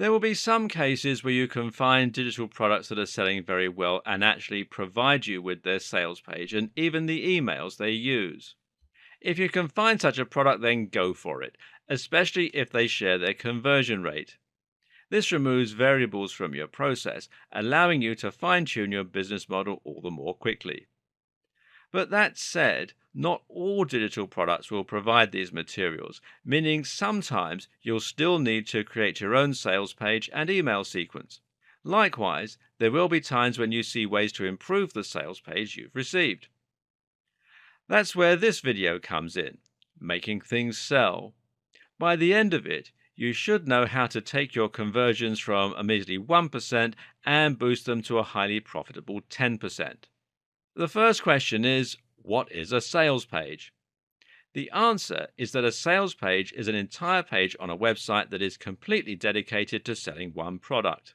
There will be some cases where you can find digital products that are selling very well and actually provide you with their sales page and even the emails they use. If you can find such a product, then go for it, especially if they share their conversion rate. This removes variables from your process, allowing you to fine tune your business model all the more quickly. But that said, not all digital products will provide these materials, meaning sometimes you'll still need to create your own sales page and email sequence. Likewise, there will be times when you see ways to improve the sales page you've received. That's where this video comes in, making things sell. By the end of it, you should know how to take your conversions from a measly 1% and boost them to a highly profitable 10%. The first question is, what is a sales page? The answer is that a sales page is an entire page on a website that is completely dedicated to selling one product.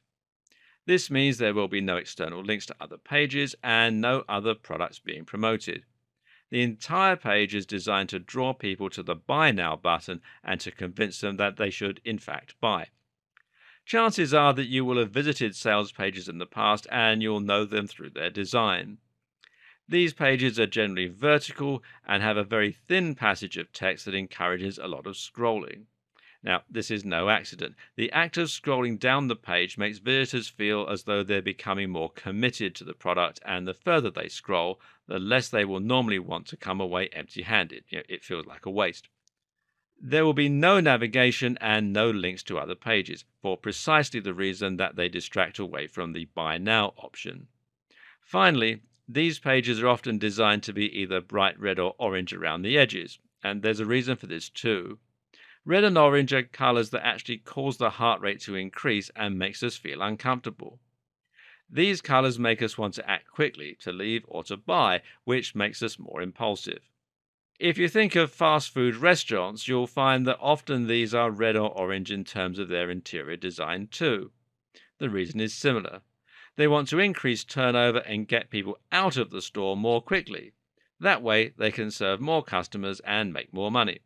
This means there will be no external links to other pages and no other products being promoted. The entire page is designed to draw people to the Buy Now button and to convince them that they should, in fact, buy. Chances are that you will have visited sales pages in the past and you'll know them through their design. These pages are generally vertical and have a very thin passage of text that encourages a lot of scrolling. Now, this is no accident. The act of scrolling down the page makes visitors feel as though they're becoming more committed to the product, and the further they scroll, the less they will normally want to come away empty-handed. It feels like a waste. There will be no navigation and no links to other pages, for precisely the reason that they distract away from the Buy Now option. Finally, these pages are often designed to be either bright red or orange around the edges, and there's a reason for this too. Red and orange are colors that actually cause the heart rate to increase and makes us feel uncomfortable. These colors make us want to act quickly, to leave or to buy, which makes us more impulsive. If you think of fast food restaurants, you'll find that often these are red or orange in terms of their interior design too. The reason is similar. They want to increase turnover and get people out of the store more quickly. That way, they can serve more customers and make more money.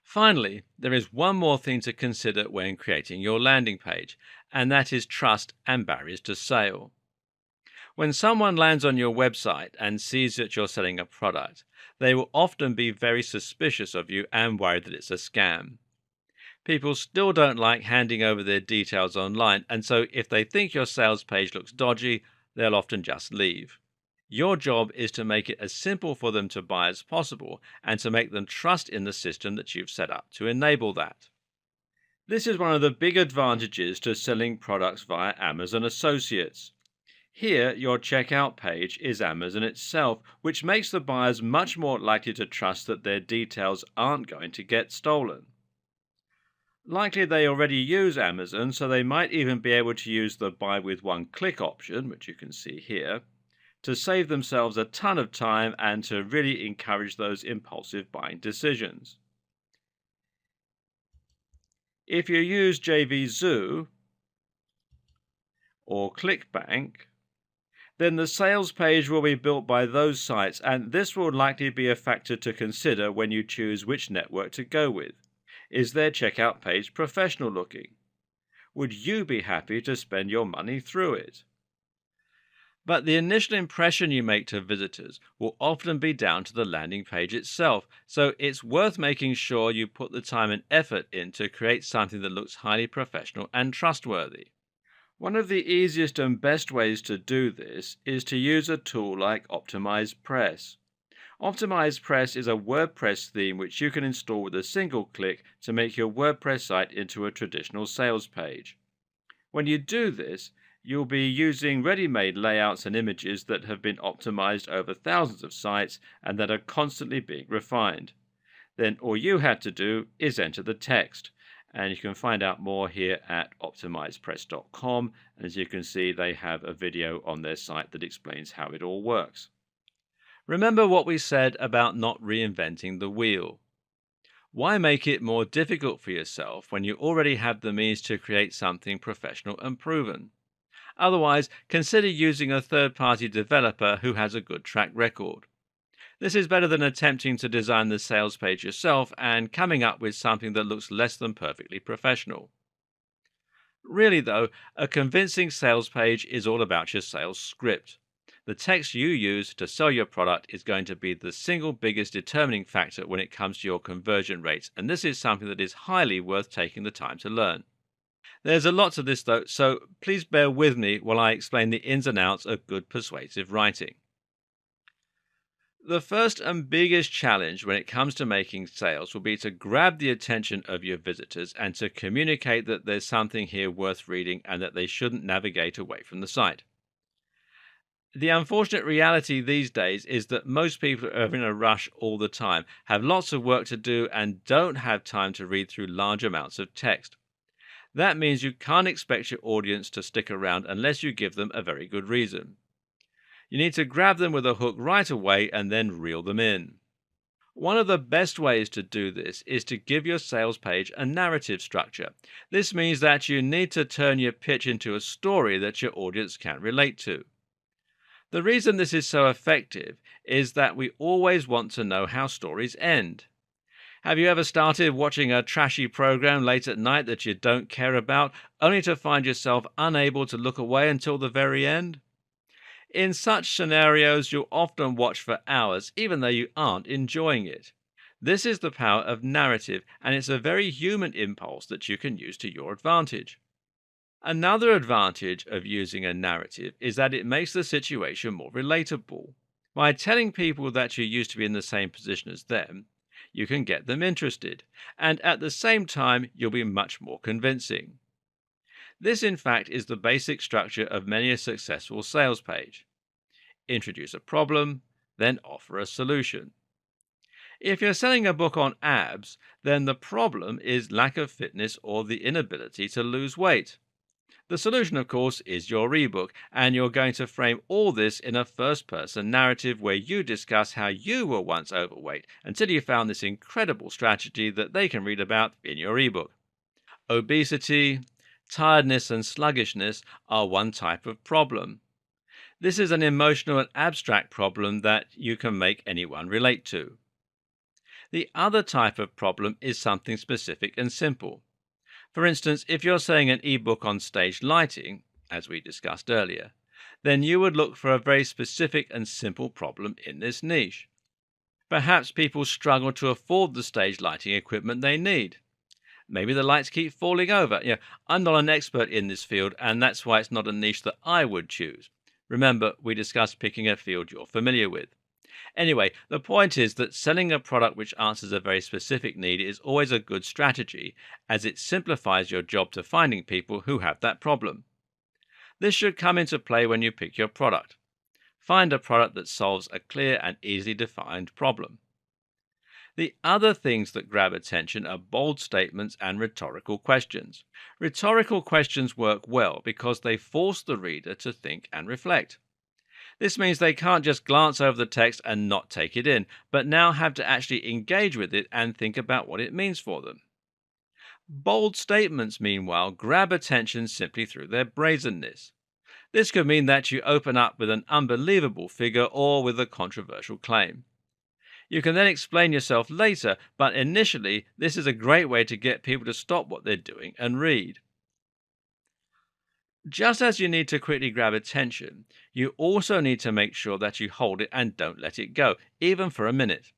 Finally, there is one more thing to consider when creating your landing page, and that is trust and barriers to sale. When someone lands on your website and sees that you're selling a product, they will often be very suspicious of you and worried that it's a scam. People still don't like handing over their details online, and so if they think your sales page looks dodgy, they'll often just leave. Your job is to make it as simple for them to buy as possible and to make them trust in the system that you've set up to enable that. This is one of the big advantages to selling products via Amazon Associates. Here, your checkout page is Amazon itself, which makes the buyers much more likely to trust that their details aren't going to get stolen. Likely they already use Amazon, so they might even be able to use the buy with one click option, which you can see here, to save themselves a ton of time and to really encourage those impulsive buying decisions. If you use JVZoo or ClickBank, then the sales page will be built by those sites, and this will likely be a factor to consider when you choose which network to go with. Is their checkout page professional looking? Would you be happy to spend your money through it? But the initial impression you make to visitors will often be down to the landing page itself, so it's worth making sure you put the time and effort in to create something that looks highly professional and trustworthy. One of the easiest and best ways to do this is to use a tool like OptimizePress. OptimizePress is a WordPress theme which you can install with a single click to make your WordPress site into a traditional sales page. When you do this, you'll be using ready-made layouts and images that have been optimized over thousands of sites and that are constantly being refined. Then all you have to do is enter the text, and you can find out more here at optimizepress.com. As you can see, they have a video on their site that explains how it all works. Remember what we said about not reinventing the wheel. Why make it more difficult for yourself when you already have the means to create something professional and proven? Otherwise, consider using a third-party developer who has a good track record. This is better than attempting to design the sales page yourself and coming up with something that looks less than perfectly professional. Really, though, a convincing sales page is all about your sales script. The text you use to sell your product is going to be the single biggest determining factor when it comes to your conversion rates, and this is something that is highly worth taking the time to learn. There's a lot to this, though, so please bear with me while I explain the ins and outs of good persuasive writing. The first and biggest challenge when it comes to making sales will be to grab the attention of your visitors and to communicate that there's something here worth reading and that they shouldn't navigate away from the site. The unfortunate reality these days is that most people are in a rush all the time, have lots of work to do, and don't have time to read through large amounts of text. That means you can't expect your audience to stick around unless you give them a very good reason. You need to grab them with a hook right away and then reel them in. One of the best ways to do this is to give your sales page a narrative structure. This means that you need to turn your pitch into a story that your audience can relate to. The reason this is so effective is that we always want to know how stories end. Have you ever started watching a trashy program late at night that you don't care about, only to find yourself unable to look away until the very end? In such scenarios, you'll often watch for hours, even though you aren't enjoying it. This is the power of narrative, and it's a very human impulse that you can use to your advantage. Another advantage of using a narrative is that it makes the situation more relatable. By telling people that you used to be in the same position as them, you can get them interested, and at the same time, you'll be much more convincing. This, in fact, is the basic structure of many a successful sales page. Introduce a problem, then offer a solution. If you're selling a book on abs, then the problem is lack of fitness or the inability to lose weight. The solution, of course, is your ebook, and you're going to frame all this in a first person narrative where you discuss how you were once overweight until you found this incredible strategy that they can read about in your ebook. Obesity, tiredness, and sluggishness are one type of problem. This is an emotional and abstract problem that you can make anyone relate to. The other type of problem is something specific and simple. For instance, if you're saying an ebook on stage lighting, as we discussed earlier, then you would look for a very specific and simple problem in this niche. Perhaps people struggle to afford the stage lighting equipment they need. Maybe the lights keep falling over. I'm not an expert in this field, and that's why it's not a niche that I would choose. Remember, we discussed picking a field you're familiar with. Anyway, the point is that selling a product which answers a very specific need is always a good strategy, as it simplifies your job to finding people who have that problem. This should come into play when you pick your product. Find a product that solves a clear and easily defined problem. The other things that grab attention are bold statements and rhetorical questions. Rhetorical questions work well because they force the reader to think and reflect. This means they can't just glance over the text and not take it in, but now have to actually engage with it and think about what it means for them. Bold statements, meanwhile, grab attention simply through their brazenness. This could mean that you open up with an unbelievable figure or with a controversial claim. You can then explain yourself later, but initially, this is a great way to get people to stop what they're doing and read. Just as you need to quickly grab attention, you also need to make sure that you hold it and don't let it go, even for a minute.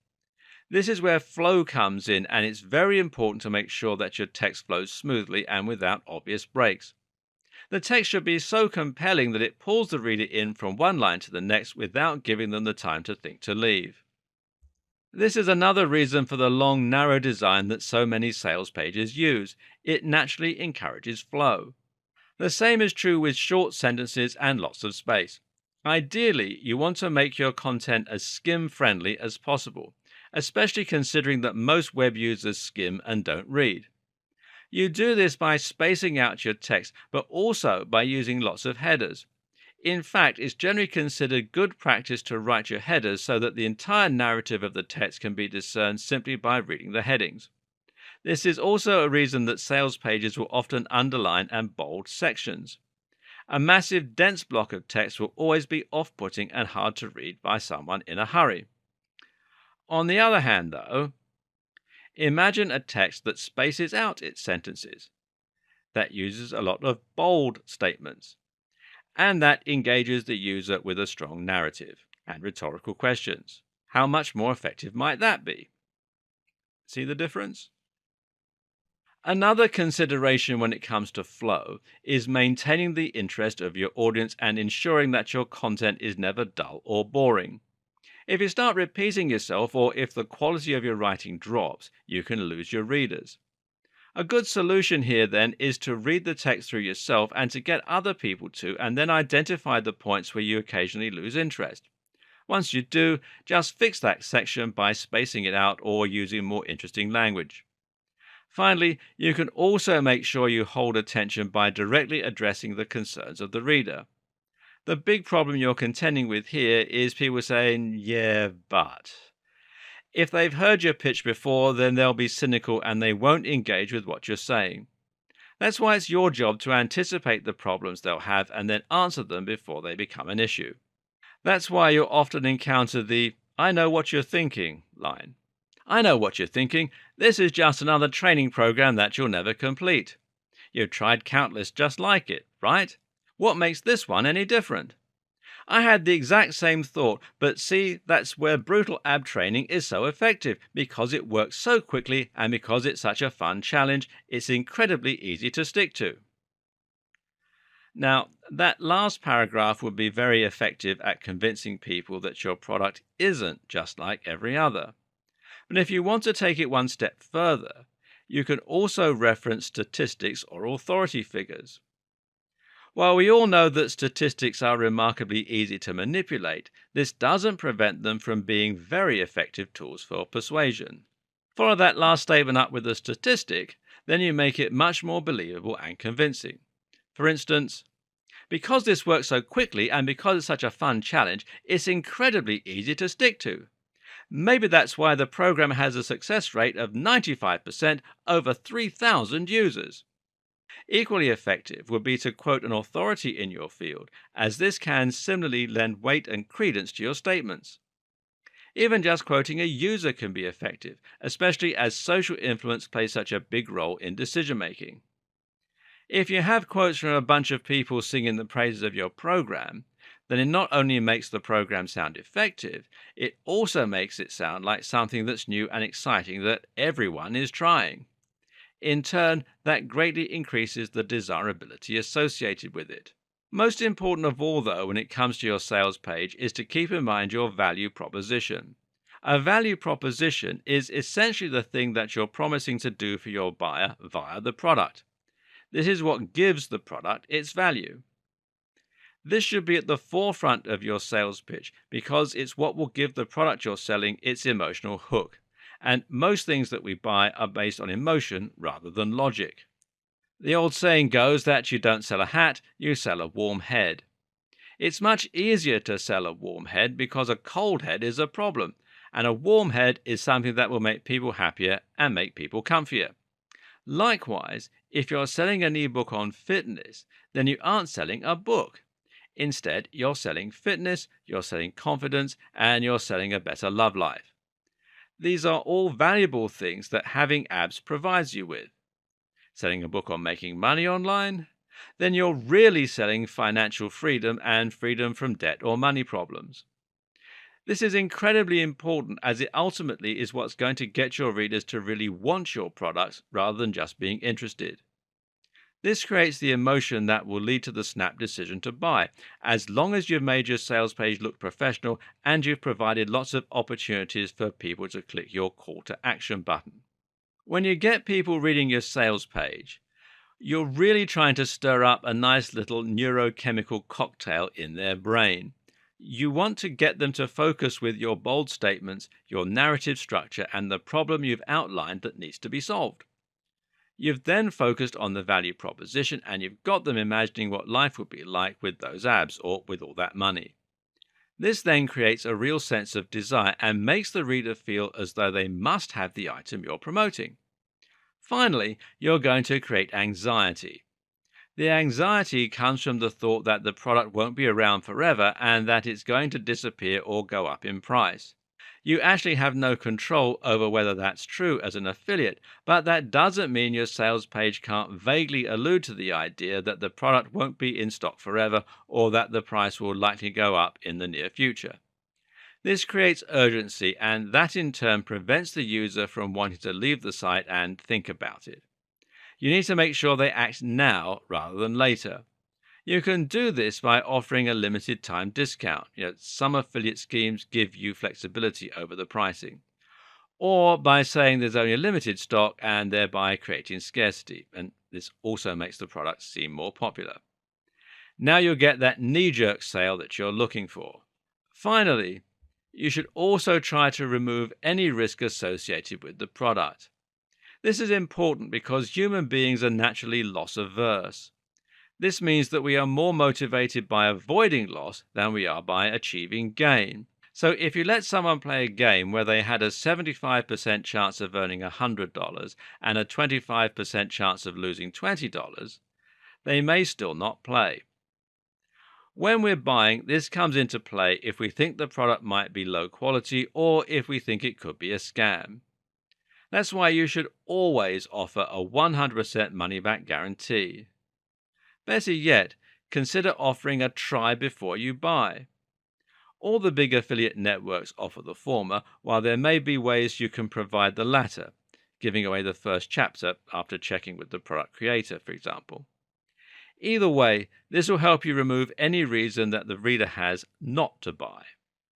This is where flow comes in, and it's very important to make sure that your text flows smoothly and without obvious breaks. The text should be so compelling that it pulls the reader in from one line to the next without giving them the time to think to leave. This is another reason for the long, narrow design that so many sales pages use. It naturally encourages flow. The same is true with short sentences and lots of space. Ideally, you want to make your content as skim-friendly as possible, especially considering that most web users skim and don't read. You do this by spacing out your text, but also by using lots of headers. In fact, it's generally considered good practice to write your headers so that the entire narrative of the text can be discerned simply by reading the headings. This is also a reason that sales pages will often underline and bold sections. A massive, dense block of text will always be off-putting and hard to read by someone in a hurry. On the other hand, though, imagine a text that spaces out its sentences. that uses a lot of bold statements, and that engages the user with a strong narrative and rhetorical questions. How much more effective might that be? See the difference? Another consideration when it comes to flow is maintaining the interest of your audience and ensuring that your content is never dull or boring. If you start repeating yourself or if the quality of your writing drops, you can lose your readers. A good solution here then is to read the text through yourself and to get other people to, and then identify the points where you occasionally lose interest. Once you do, just fix that section by spacing it out or using more interesting language. Finally, you can also make sure you hold attention by directly addressing the concerns of the reader. The big problem you're contending with here is people saying, yeah, but. If they've heard your pitch before, then they'll be cynical and they won't engage with what you're saying. That's why it's your job to anticipate the problems they'll have and then answer them before they become an issue. That's why you'll often encounter the "I know what you're thinking" line. I know what you're thinking. This is just another training program that you'll never complete. You've tried countless just like it, right? What makes this one any different? I had the exact same thought, but see, that's where brutal ab training is so effective, because it works so quickly and because it's such a fun challenge, it's incredibly easy to stick to. Now, that last paragraph would be very effective at convincing people that your product isn't just like every other. But if you want to take it one step further, you can also reference statistics or authority figures. While we all know that statistics are remarkably easy to manipulate, this doesn't prevent them from being very effective tools for persuasion. Follow that last statement up with a statistic, then you make it much more believable and convincing. For instance, because this works so quickly and because it's such a fun challenge, it's incredibly easy to stick to. Maybe that's why the program has a success rate of 95% over 3,000 users. Equally effective would be to quote an authority in your field, as this can similarly lend weight and credence to your statements. Even just quoting a user can be effective, especially as social influence plays such a big role in decision making. If you have quotes from a bunch of people singing the praises of your program, then it not only makes the program sound effective, it also makes it sound like something that's new and exciting that everyone is trying. In turn, that greatly increases the desirability associated with it. Most important of all, though, when it comes to your sales page, is to keep in mind your value proposition. A value proposition is essentially the thing that you're promising to do for your buyer via the product. This is what gives the product its value. This should be at the forefront of your sales pitch because it's what will give the product you're selling its emotional hook. And most things that we buy are based on emotion rather than logic. The old saying goes that you don't sell a hat, you sell a warm head. It's much easier to sell a warm head because a cold head is a problem, and a warm head is something that will make people happier and make people comfier. Likewise, if you're selling an ebook on fitness, then you aren't selling a book. Instead, you're selling fitness, you're selling confidence, and you're selling a better love life. These are all valuable things that having apps provides you with. Selling a book on making money online? Then you're really selling financial freedom and freedom from debt or money problems. This is incredibly important as it ultimately is what's going to get your readers to really want your products rather than just being interested. This creates the emotion that will lead to the snap decision to buy, as long as you've made your sales page look professional and you've provided lots of opportunities for people to click your call to action button. When you get people reading your sales page, you're really trying to stir up a nice little neurochemical cocktail in their brain. You want to get them to focus with your bold statements, your narrative structure, and the problem you've outlined that needs to be solved. You've then focused on the value proposition and you've got them imagining what life would be like with those abs or with all that money. This then creates a real sense of desire and makes the reader feel as though they must have the item you're promoting. Finally, you're going to create anxiety. The anxiety comes from the thought that the product won't be around forever and that it's going to disappear or go up in price. You actually have no control over whether that's true as an affiliate, but that doesn't mean your sales page can't vaguely allude to the idea that the product won't be in stock forever or that the price will likely go up in the near future. This creates urgency, and that in turn prevents the user from wanting to leave the site and think about it. You need to make sure they act now rather than later. You can do this by offering a limited time discount. Some affiliate schemes give you flexibility over the pricing, or by saying there's only a limited stock and thereby creating scarcity. And this also makes the product seem more popular. Now you'll get that knee jerk sale that you're looking for. Finally, you should also try to remove any risk associated with the product. This is important because human beings are naturally loss averse. This means that we are more motivated by avoiding loss than we are by achieving gain. So if you let someone play a game where they had a 75% chance of earning $100 and a 25% chance of losing $20, they may still not play. When we're buying, this comes into play if we think the product might be low quality or if we think it could be a scam. That's why you should always offer a 100% money back guarantee. Better yet, consider offering a try before you buy. All the big affiliate networks offer the former, while there may be ways you can provide the latter, giving away the first chapter after checking with the product creator, for example. Either way, this will help you remove any reason that the reader has not to buy.